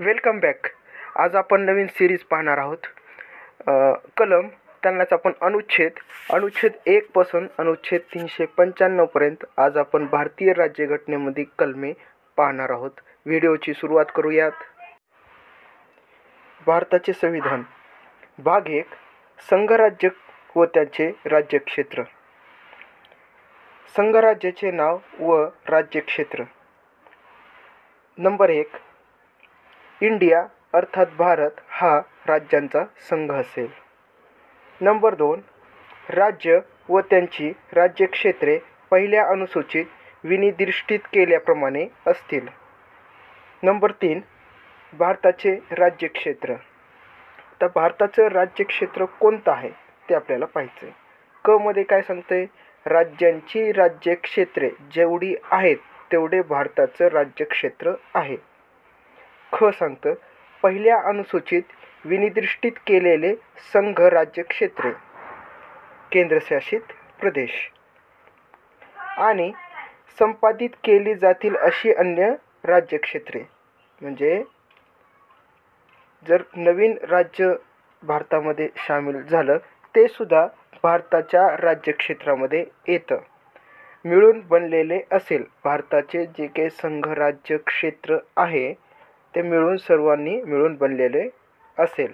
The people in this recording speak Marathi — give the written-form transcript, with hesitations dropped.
Welcome back. आज आपण नवीन सिरीज पाहणार आहोत. कलम त्यांनाच आपण अनुच्छेद 1 पासून अनुच्छेद 395पर्यंत आज आपण भारतीय राज्यघटनेमध्ये कलमे पाहणार आहोत. व्हिडिओची सुरुवात करूयात. भारताचे संविधान. भाग 1. संघराज्य व त्याचे राज्यक्षेत्र. संघराज्याचे नाव व राज्यक्षेत्र. नंबर 1. इंडिया अर्थात भारत हा राज्यांचा संघ असेल. नंबर 2. राज्य व त्यांची राज्यक्षेत्रे पहिल्या अनुसूचीत विनिर्दिष्ट केल्याप्रमाणे असतील. नंबर 3. भारताचे राज्यक्षेत्र. तर भारताचं राज्यक्षेत्र कोणतं आहे ते आपल्याला पाहायचं आहे. क मध्ये काय सांगतंय? राज्यांची राज्यक्षेत्रे जेवढी आहेत तेवढे भारताचं राज्यक्षेत्र आहे. ख सांगतं पहिल्या अनुसूचीत विनिर्दिष्ट केलेले संघ राज्यक्षेत्रे, केंद्रशासित प्रदेश आणि संपादित केली जातील अशी अन्य राज्यक्षेत्रे. म्हणजे जर नवीन राज्य भारतामध्ये सामील झालं ते सुद्धा भारताच्या राज्यक्षेत्रामध्ये येतं. मिळून बनलेले असेल भारताचे जे काही संघ राज्यक्षेत्र आहे ते सर्वांनी मिळून बनलेले असेल.